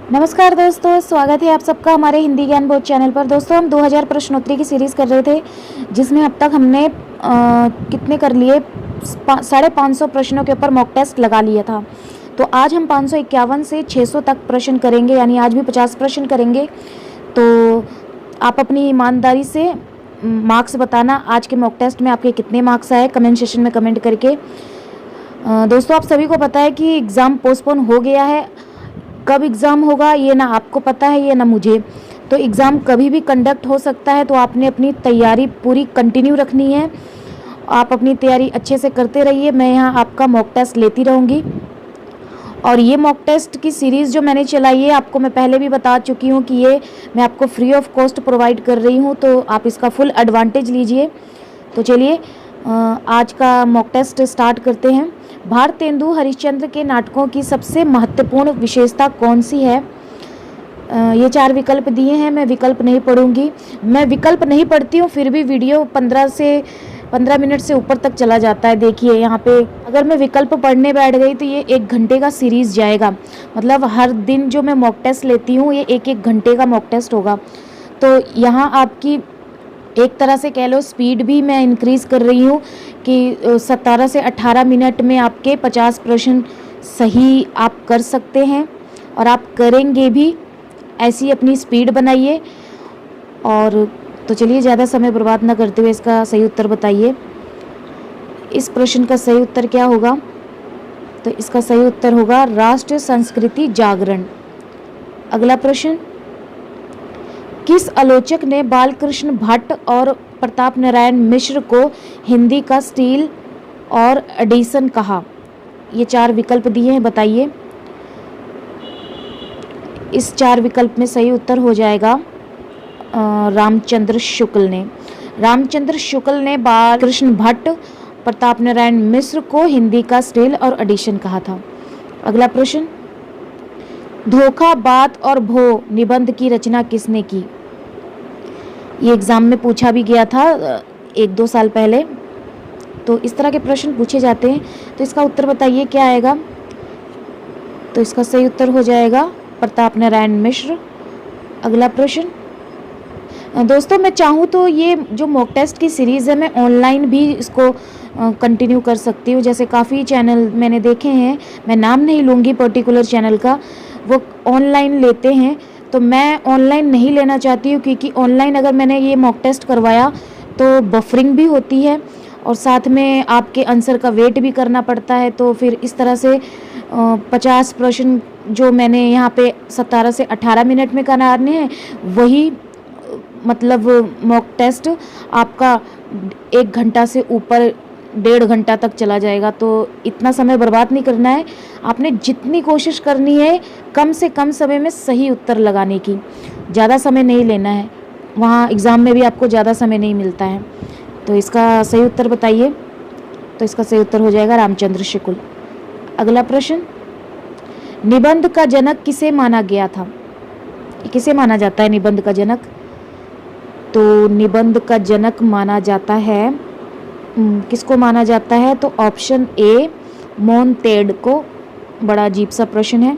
नमस्कार दोस्तों, स्वागत है आप सबका हमारे हिंदी ज्ञान बोध चैनल पर। दोस्तों, हम 2000 प्रश्नोत्तरी की सीरीज़ कर रहे थे, जिसमें अब तक हमने कितने कर लिए 550 प्रश्नों के ऊपर मॉक टेस्ट लगा लिया था। तो आज हम 551 से 600 तक प्रश्न करेंगे, यानी आज भी 50 प्रश्न करेंगे। तो आप अपनी ईमानदारी से मार्क्स बताना, आज के मॉक टेस्ट में आपके कितने मार्क्स आए, कमेंट सेशन में कमेंट करके। दोस्तों, आप सभी को पता है कि एग्ज़ाम पोस्टपोन हो गया है। कब एग्ज़ाम होगा ये ना आपको पता है, ये ना मुझे। तो एग्ज़ाम कभी भी कंडक्ट हो सकता है, तो आपने अपनी तैयारी पूरी कंटिन्यू रखनी है। आप अपनी तैयारी अच्छे से करते रहिए। मैं यहाँ आपका मॉक टेस्ट लेती रहूँगी। और ये मॉक टेस्ट की सीरीज़ जो मैंने चलाई है, आपको मैं पहले भी बता चुकी हूँ कि ये मैं आपको फ्री ऑफ कॉस्ट प्रोवाइड कर रही हूँ, तो आप इसका फुल एडवांटेज लीजिए। तो चलिए आज का मॉक टेस्ट स्टार्ट करते हैं। भारतेंदु हरिश्चंद्र के नाटकों की सबसे महत्वपूर्ण विशेषता कौन सी है? ये 4 विकल्प दिए हैं। मैं विकल्प नहीं पढ़ूंगी। मैं विकल्प नहीं पढ़ती हूँ, फिर भी वीडियो 15 मिनट से ऊपर तक चला जाता है। देखिए यहाँ पे अगर मैं विकल्प पढ़ने बैठ गई तो ये 1 घंटे का सीरीज़ जाएगा। मतलब हर दिन जो मैं मॉक टेस्ट लेती हूँ, ये 1-1 घंटे का मॉक टेस्ट होगा। तो यहाँ आपकी एक तरह से कह लो स्पीड भी मैं इंक्रीज़ कर रही हूँ कि 17 से 18 मिनट में आपके 50 प्रश्न सही आप कर सकते हैं, और आप करेंगे भी। ऐसी अपनी स्पीड बनाइए। और तो चलिए ज़्यादा समय बर्बाद ना करते हुए इसका सही उत्तर बताइए। इस प्रश्न का सही उत्तर क्या होगा? तो इसका सही उत्तर होगा राष्ट्रीय संस्कृति जागरण। अगला प्रश्न, किस आलोचक ने बालकृष्ण भट्ट और प्रताप नारायण मिश्र को हिंदी का स्टील और एडिशन कहा? ये 4 विकल्प दिए हैं, बताइए। इस 4 विकल्प में सही उत्तर हो जाएगा रामचंद्र शुक्ल ने। रामचंद्र शुक्ल ने बालकृष्ण भट्ट, प्रताप नारायण मिश्र को हिंदी का स्टील और एडिशन कहा था। अगला प्रश्न, धोखा, बात और भो निबंध की रचना किसने की? ये एग्ज़ाम में पूछा भी गया था 1-2 साल पहले। तो इस तरह के प्रश्न पूछे जाते हैं। तो इसका उत्तर बताइए क्या आएगा? तो इसका सही उत्तर हो जाएगा प्रताप नारायण मिश्र। अगला प्रश्न, दोस्तों मैं चाहूँ तो ये जो मॉक टेस्ट की सीरीज़ है, मैं ऑनलाइन भी इसको कंटिन्यू कर सकती हूँ। जैसे काफ़ी चैनल मैंने देखे हैं, मैं नाम नहीं लूँगी पर्टिकुलर चैनल का, वो ऑनलाइन लेते हैं। तो मैं ऑनलाइन नहीं लेना चाहती हूँ, क्योंकि ऑनलाइन अगर मैंने ये मॉक टेस्ट करवाया तो बफरिंग भी होती है, और साथ में आपके आंसर का वेट भी करना पड़ता है। तो फिर इस तरह से 50 प्रश्न जो मैंने यहाँ पे 17 से 18 मिनट में कराने हैं, वही मतलब मॉक टेस्ट आपका 1 घंटा से ऊपर 1.5 घंटा तक चला जाएगा। तो इतना समय बर्बाद नहीं करना है। आपने जितनी कोशिश करनी है कम से कम समय में सही उत्तर लगाने की, ज़्यादा समय नहीं लेना है। वहाँ एग्ज़ाम में भी आपको ज़्यादा समय नहीं मिलता है। तो इसका सही उत्तर बताइए। तो इसका सही उत्तर हो जाएगा रामचंद्र शुक्ल। अगला प्रश्न, निबंध का जनक किसे माना गया था? किसे माना जाता है निबंध का जनक? तो निबंध का जनक माना जाता है, किसको माना जाता है? तो ऑप्शन ए मोंतेड को। बड़ा अजीब सा प्रश्न है,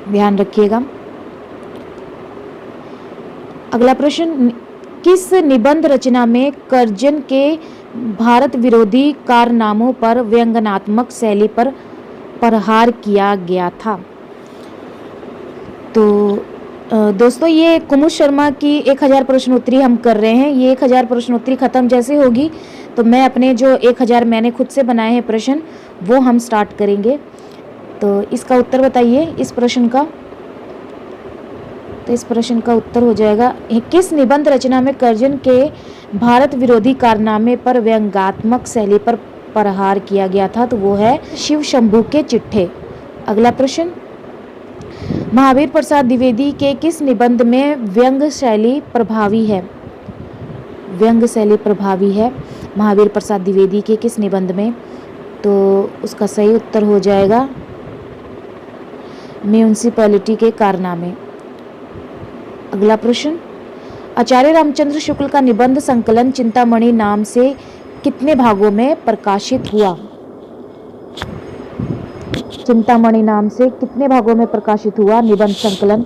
ध्यान रखिएगा। अगला प्रश्न, किस निबंध रचना में कर्जन के भारत विरोधी कारनामों पर व्यंग्यात्मक शैली पर प्रहार किया गया था? तो दोस्तों, ये कुमुद शर्मा की 1000 प्रश्नोत्तरी हम कर रहे हैं। ये 1000 प्रश्नोत्तरी ख़त्म जैसे होगी तो मैं अपने जो 1000 मैंने खुद से बनाए हैं प्रश्न, वो हम स्टार्ट करेंगे। तो इसका उत्तर बताइए इस प्रश्न का। तो इस प्रश्न का उत्तर हो जाएगा, किस निबंध रचना में कर्जन के भारत विरोधी कारनामे पर व्यंग्यात्मक शैली पर प्रहार किया गया था? तो वो है शिव शंभू के चिट्ठे। अगला प्रश्न, महावीर प्रसाद द्विवेदी के किस निबंध में व्यंग्य शैली प्रभावी है? व्यंग्य शैली प्रभावी है महावीर प्रसाद द्विवेदी के किस निबंध में? तो उसका सही उत्तर हो जाएगा म्यूनिसिपैलिटी के कारनामे। अगला प्रश्न, आचार्य रामचंद्र शुक्ल का निबंध संकलन चिंतामणि नाम से कितने भागों में प्रकाशित हुआ? चिंतामणि नाम से कितने भागों में प्रकाशित हुआ निबंध संकलन?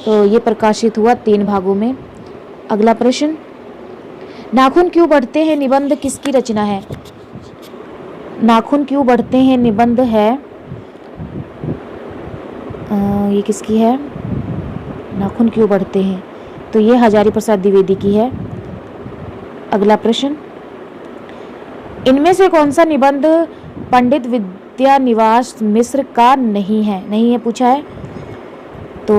तो ये प्रकाशित हुआ 3 भागों में। अगला प्रश्न, नाखून क्यों बढ़ते हैं निबंध किसकी रचना है? नाखून क्यों बढ़ते हैं निबंध है ये किसकी है? नाखून क्यों बढ़ते हैं, तो ये हजारी प्रसाद द्विवेदी की है। अगला प्रश्न, इनमें से कौन सा निबंध पंडित विद्यानिवास मिश्र का नहीं है पूछा है, तो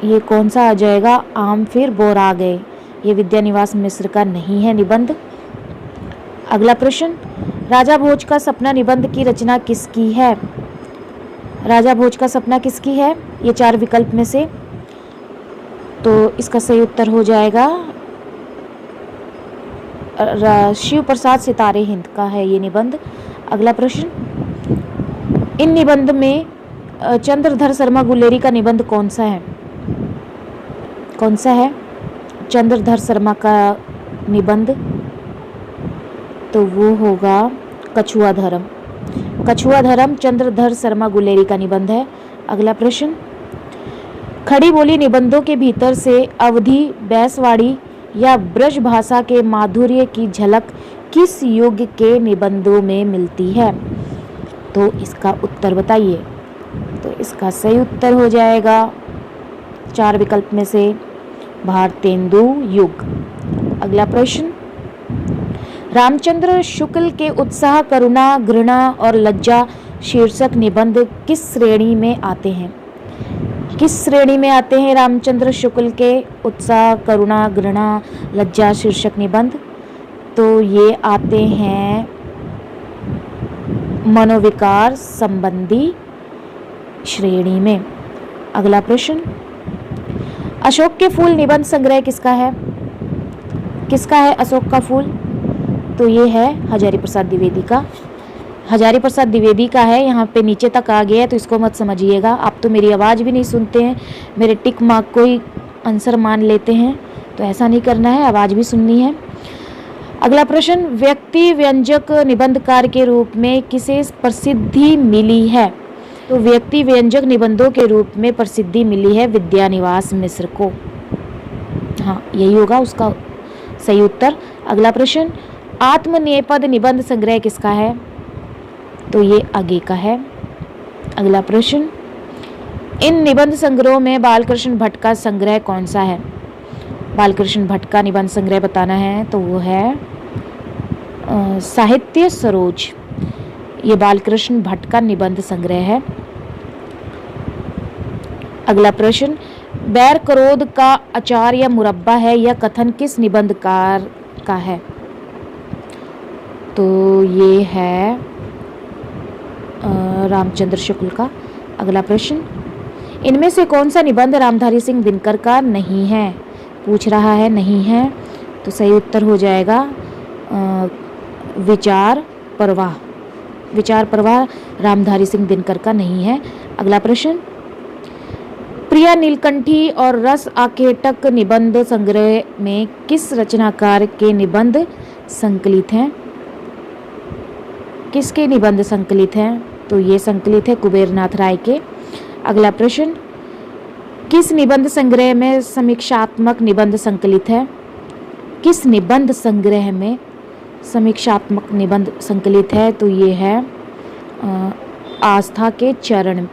ये कौन सा आ जाएगा? आम फिर बोरा गए, ये विद्यानिवास मिश्र का नहीं है निबंध। अगला प्रश्न, राजा भोज का सपना निबंध की रचना किसकी है? राजा भोज का सपना किसकी है? ये 4 विकल्प में से, तो इसका सही उत्तर हो जाएगा शिव प्रसाद सितारे हिंद का है ये निबंध। अगला प्रश्न, इन निबंध में चंद्रधर शर्मा गुलेरी का निबंध कौन सा है? कौन सा है चंद्रधर शर्मा का निबंध? तो वो होगा कछुआ धर्म। कछुआ धर्म चंद्रधर शर्मा गुलेरी का निबंध है। अगला प्रश्न, खड़ी बोली निबंधों के भीतर से अवधी, बैसवाड़ी या ब्रज भाषा के माधुर्य की झलक किस युग के निबंधों में मिलती है? तो इसका उत्तर बताइए। तो इसका सही उत्तर हो जाएगा 4 विकल्प में से भारतेंदु युग। अगला प्रश्न, रामचंद्र शुक्ल के उत्साह, करुणा, घृणा और लज्जा शीर्षक निबंध किस श्रेणी में आते हैं? किस श्रेणी में आते हैं रामचंद्र शुक्ल के उत्साह, करुणा, घृणा, लज्जा शीर्षक निबंध? तो ये आते हैं मनोविकार संबंधी श्रेणी में। अगला प्रश्न, अशोक के फूल निबंध संग्रह किसका है? किसका है अशोक का फूल? तो ये है हजारी प्रसाद द्विवेदी का। हजारी प्रसाद द्विवेदी का है। यहाँ पे नीचे तक आ गया है तो इसको मत समझिएगा। आप तो मेरी आवाज़ भी नहीं सुनते हैं, मेरे टिक मार्क को ही आंसर मान लेते हैं, तो ऐसा नहीं करना है, आवाज़ भी सुननी है। अगला प्रश्न, व्यक्ति व्यंजक निबंधकार के रूप में किसे प्रसिद्धि मिली है? तो व्यक्ति व्यंजक निबंधों के रूप में प्रसिद्धि मिली है विद्यानिवास मिश्र को। हाँ, यही होगा उसका सही उत्तर। अगला प्रश्न, आत्मनेपद निबंध संग्रह किसका है? तो ये आगे का है। अगला प्रश्न, इन निबंध संग्रहों में बालकृष्ण भट्ट का संग्रह कौन सा है? बालकृष्ण भट्ट का निबंध संग्रह बताना है तो वो है साहित्य सरोज। ये बालकृष्ण भट्ट का निबंध संग्रह है। अगला प्रश्न, बैर क्रोध का अचार या मुरब्बा है, यह कथन किस निबंधकार का है? तो ये है रामचंद्र शुक्ल का। अगला प्रश्न, इनमें से कौन सा निबंध रामधारी सिंह दिनकर का नहीं है? पूछ रहा है, नहीं है, तो सही उत्तर हो जाएगा विचार प्रवाह। विचार प्रवाह रामधारी सिंह दिनकर का नहीं है। अगला प्रश्न, प्रिया नीलकंठी और रस आकेटक निबंध संग्रह में किस रचनाकार के निबंध संकलित हैं? किसके निबंध संकलित हैं? तो ये संकलित है कुबेरनाथ राय के। अगला प्रश्न, किस निबंध संग्रह में समीक्षात्मक निबंध संकलित है? किस निबंध संग्रह में समीक्षात्मक निबंध संकलित है? तो ये है आस्था के चरण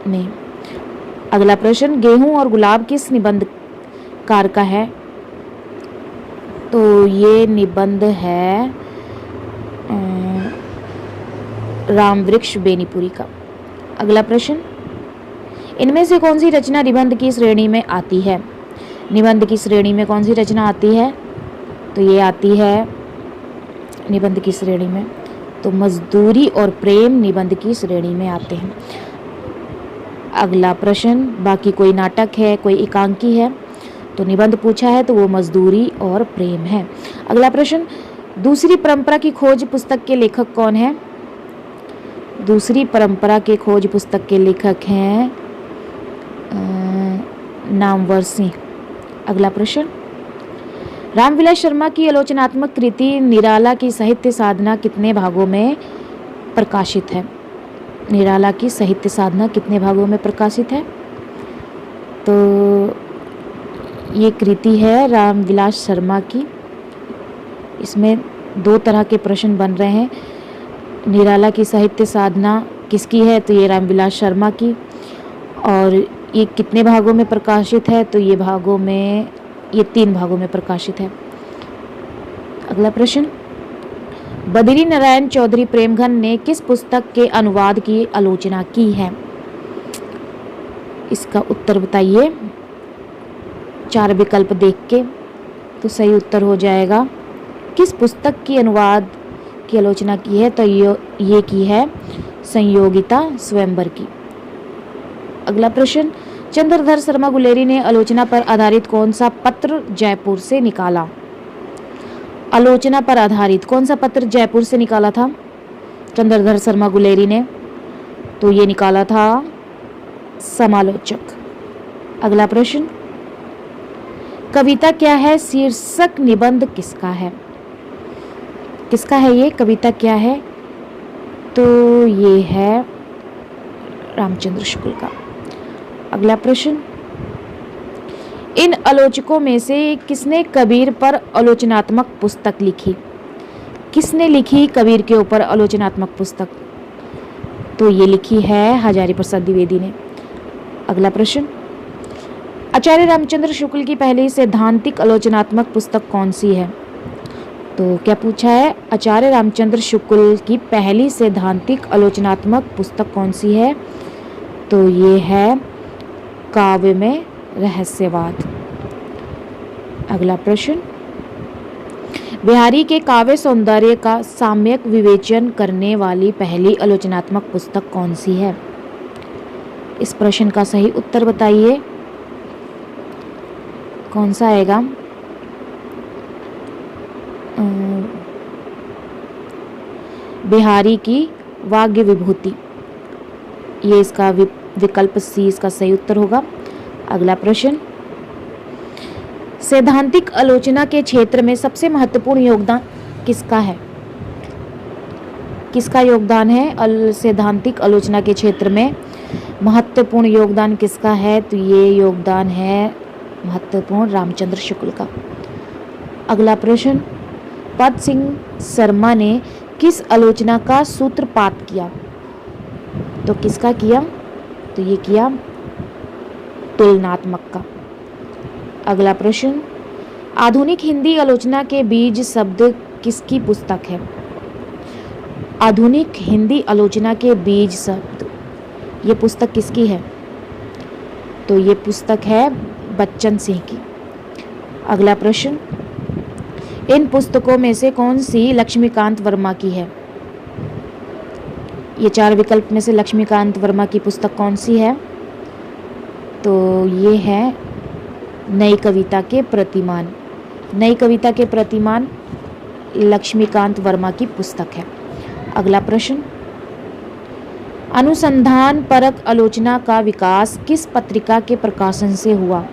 में। अगला प्रश्न, गेहूं और गुलाब किस निबंधकार का है? तो ये निबंध है रामवृक्ष बेनीपुरी का। अगला प्रश्न, इनमें से कौन सी रचना निबंध की श्रेणी में आती है? निबंध की श्रेणी में कौन सी रचना आती है? तो ये आती है निबंध की श्रेणी में, तो मजदूरी और प्रेम निबंध की श्रेणी में आते हैं। अगला प्रश्न, बाकी कोई नाटक है, कोई एकांकी है, तो निबंध पूछा है तो वो मजदूरी और प्रेम है। अगला प्रश्न, दूसरी परंपरा की खोज पुस्तक के लेखक कौन है? दूसरी परंपरा के खोज पुस्तक के लेखक हैं नामवर सिंह। अगला प्रश्न, रामविलास शर्मा की आलोचनात्मक कृति निराला की साहित्य साधना कितने भागों में प्रकाशित है? निराला की साहित्य साधना कितने भागों में प्रकाशित है? तो ये कृति है रामविलास शर्मा की। इसमें दो तरह के प्रश्न बन रहे हैं। निराला की साहित्य साधना किसकी है? तो ये रामविलास शर्मा की। और ये कितने भागों में प्रकाशित है? तो ये 3 भागों में प्रकाशित है। अगला प्रश्न, बद्री नारायण चौधरी प्रेमघन ने किस पुस्तक के अनुवाद की आलोचना की है? इसका उत्तर बताइए 4 विकल्प देख के। तो सही उत्तर हो जाएगा, किस पुस्तक की अनुवाद की आलोचना की है? तो ये की है संयोगिता स्वयंवर की। अगला प्रश्न, चंद्रधर शर्मा गुलेरी ने आलोचना पर आधारित कौन सा पत्र जयपुर से निकाला? आलोचना पर आधारित कौन सा पत्र जयपुर से निकाला था चंद्रधर शर्मा गुलेरी ने? तो ये निकाला था समालोचक। अगला प्रश्न, कविता क्या है शीर्षक निबंध किसका है? किसका है ये? कविता क्या है? तो ये है रामचंद्र शुक्ल का। अगला प्रश्न, इन आलोचकों में से किसने कबीर पर आलोचनात्मक पुस्तक लिखी? किसने लिखी कबीर के ऊपर आलोचनात्मक पुस्तक? तो ये लिखी है हजारी प्रसाद द्विवेदी ने। अगला प्रश्न, आचार्य रामचंद्र शुक्ल की पहली सैद्धांतिक आलोचनात्मक पुस्तक कौन सी है? तो क्या पूछा है? आचार्य रामचंद्र शुक्ल की पहली सैद्धांतिक आलोचनात्मक पुस्तक कौन सी है? तो ये है काव्य में रहस्यवाद। अगला प्रश्न, बिहारी के काव्य सौंदर्य का सम्यक विवेचन करने वाली पहली आलोचनात्मक पुस्तक कौन सी है? इस प्रश्न का सही उत्तर बताइए, कौन सा आएगा? बिहारी की वाग्य विभूति, ये इसका विकल्प सी इसका सही उत्तर होगा। अगला प्रश्न, सैद्धांतिक आलोचना के क्षेत्र में सबसे महत्वपूर्ण योगदान किसका है? किसका योगदान है सैद्धांतिक आलोचना के क्षेत्र में महत्वपूर्ण योगदान किसका है? तो ये योगदान है महत्वपूर्ण रामचंद्र शुक्ल का। अगला प्रश्न, पद सिंह शर्मा ने किस आलोचना का सूत्रपात किया? तो किसका किया? तो ये किया तुलनात्मक का। अगला प्रश्न, आधुनिक हिंदी आलोचना के बीज शब्द किसकी पुस्तक है? आधुनिक हिंदी आलोचना के बीज शब्द, ये पुस्तक किसकी है? तो ये पुस्तक है बच्चन सिंह की। अगला प्रश्न, इन पुस्तकों में से कौन सी लक्ष्मीकांत वर्मा की है? ये 4 विकल्प में से लक्ष्मीकांत वर्मा की पुस्तक कौन सी है? तो ये है नई कविता के प्रतिमान। नई कविता के प्रतिमान लक्ष्मीकांत वर्मा की पुस्तक है। अगला प्रश्न, अनुसंधान परक आलोचना का विकास किस पत्रिका के प्रकाशन से हुआ?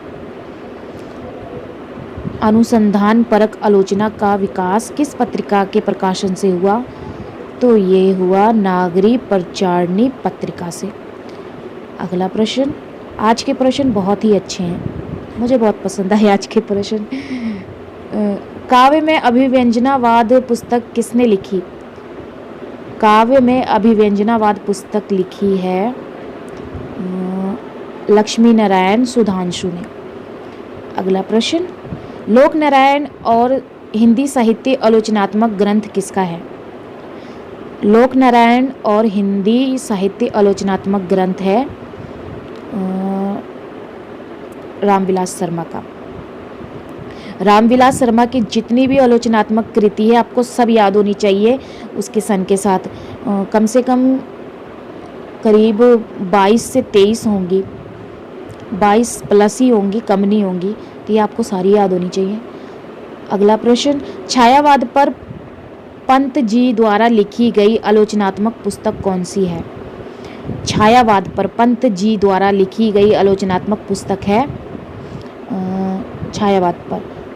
अनुसंधान परक आलोचना का विकास किस पत्रिका के प्रकाशन से हुआ? तो ये हुआ नागरी प्रचारणी पत्रिका से। अगला प्रश्न, आज के प्रश्न बहुत ही अच्छे हैं, मुझे बहुत पसंद आए आज के प्रश्न। काव्य में अभिव्यंजनावाद पुस्तक किसने लिखी? काव्य में अभिव्यंजनावाद पुस्तक लिखी है लक्ष्मी नारायण सुधांशु ने। अगला प्रश्न, लोक नारायण और हिंदी साहित्य आलोचनात्मक ग्रंथ किसका है? लोक नारायण और हिंदी साहित्य आलोचनात्मक ग्रंथ है रामविलास शर्मा का। रामविलास शर्मा की जितनी भी आलोचनात्मक कृति है आपको सब याद होनी चाहिए उसके सन के साथ। कम से कम करीब 22 से 23 होंगी, 22 प्लस ही होंगी, कम नहीं होंगी, तो ये आपको सारी याद होनी चाहिए। अगला प्रश्न, छायावाद पर पंत जी द्वारा लिखी गई आलोचनात्मक पुस्तक कौन सी है? छायावाद पर पंत जी द्वारा लिखी गई आलोचनात्मक पुस्तक है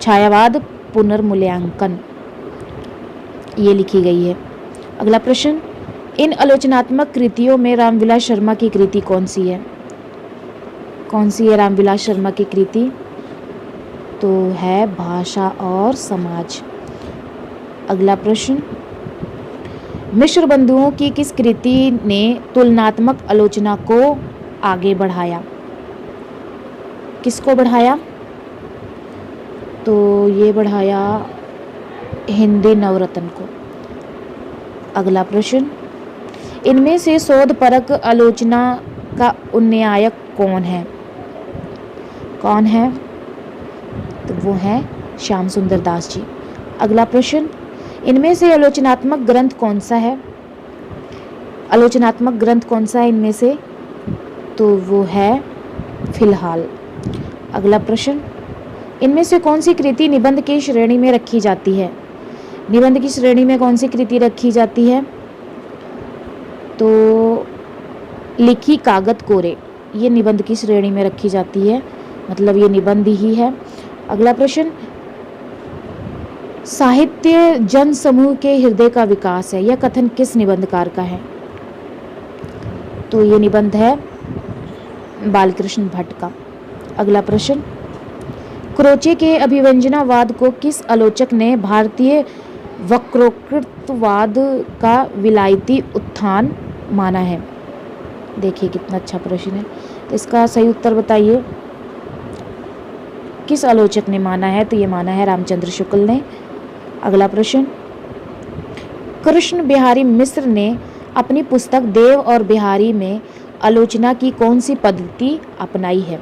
छायावाद पुनर्मूल्यांकन, ये लिखी गई है। अगला प्रश्न, इन आलोचनात्मक कृतियों में रामविलास शर्मा की कृति कौन सी है? कौन सी है रामविलास शर्मा की कृति? तो है भाषा और समाज। अगला प्रश्न, मिश्र बंधुओं की किस कृति ने तुलनात्मक आलोचना को आगे बढ़ाया? किसको बढ़ाया? तो ये बढ़ाया हिंदी नवरत्न को। अगला प्रश्न, इनमें से शोधपरक आलोचना का उन्नायक कौन है? कौन है? तो वो है श्याम सुंदर दास जी। अगला प्रश्न, इनमें से आलोचनात्मक ग्रंथ कौन सा है? आलोचनात्मक ग्रंथ कौन सा है इनमें से? तो वो है फिलहाल। अगला प्रश्न, इनमें से कौन सी कृति निबंध की श्रेणी में रखी जाती है? निबंध की श्रेणी में कौन सी कृति रखी जाती है? तो लिखी कागज कोरे, ये निबंध की श्रेणी में रखी जाती है, मतलब ये निबंध ही है। अगला प्रश्न, साहित्य जन समूह के हृदय का विकास है, यह कथन किस निबंधकार का है? तो ये निबंध है बालकृष्ण भट्ट का। अगला प्रश्न, क्रोचे के अभिव्यंजनावाद को किस आलोचक ने भारतीय वक्रोक्तिवाद का विलायती उत्थान माना है? देखिए कितना अच्छा प्रश्न है। तो इसका सही उत्तर बताइए, किस आलोचक ने माना है? तो ये माना है रामचंद्र शुक्ल ने। अगला प्रश्न, कृष्ण बिहारी मिश्र ने अपनी पुस्तक देव और बिहारी में आलोचना की कौन सी पद्धति अपनाई है?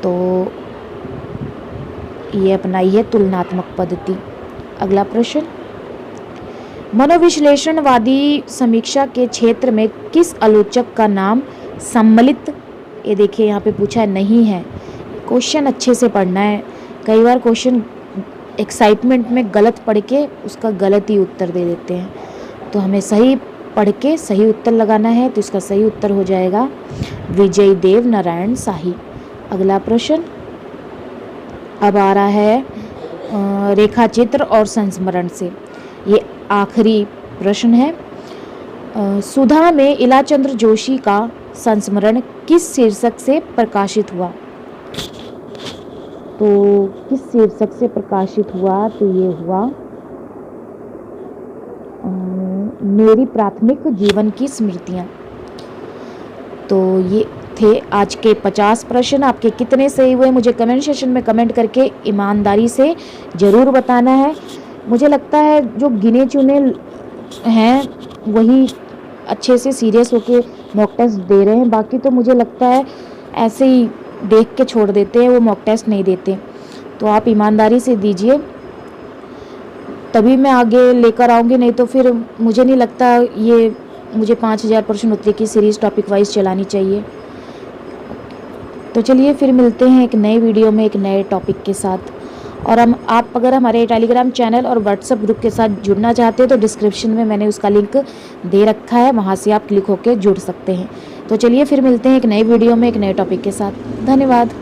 तो ये अपनाई है तुलनात्मक पद्धति। अगला प्रश्न, मनोविश्लेषणवादी समीक्षा के क्षेत्र में किस आलोचक का नाम सम्मिलित, ये देखिए यहाँ पे पूछा है, नहीं है। क्वेश्चन अच्छे से पढ़ना है, कई बार क्वेश्चन एक्साइटमेंट में गलत पढ़ के उसका गलत ही उत्तर दे देते हैं, तो हमें सही पढ़ के सही उत्तर लगाना है। तो इसका सही उत्तर हो जाएगा विजय देव नारायण शाही। अगला प्रश्न अब आ रहा है रेखाचित्र और संस्मरण से, ये आखिरी प्रश्न है। सुधा में इलाचंद्र जोशी का संस्मरण किस शीर्षक से प्रकाशित हुआ? तो किस शीर्षक से प्रकाशित हुआ? तो ये हुआ मेरी प्राथमिक जीवन की स्मृतियाँ। तो ये थे आज के 50 प्रश्न। आपके कितने सही हुए मुझे कमेंट सेक्शन में कमेंट करके ईमानदारी से ज़रूर बताना है। मुझे लगता है जो गिने चुने हैं वही अच्छे से सीरियस होके मॉक टेस्ट दे रहे हैं, बाकी तो मुझे लगता है ऐसे ही देख के छोड़ देते हैं, वो मॉक टेस्ट नहीं देते। तो आप ईमानदारी से दीजिए, तभी मैं आगे लेकर आऊँगी, नहीं तो फिर मुझे नहीं लगता ये मुझे 5000 प्रश्न उत्तरी की सीरीज़ टॉपिक वाइज चलानी चाहिए। तो चलिए फिर मिलते हैं एक नए वीडियो में एक नए टॉपिक के साथ। और आप अगर हमारे टेलीग्राम चैनल और व्हाट्सएप ग्रुप के साथ जुड़ना चाहते हैं तो डिस्क्रिप्शन में मैंने उसका लिंक दे रखा है, वहाँ से आप क्लिक होकर जुड़ सकते हैं। तो चलिए फिर मिलते हैं एक नए वीडियो में एक नए टॉपिक के साथ। धन्यवाद।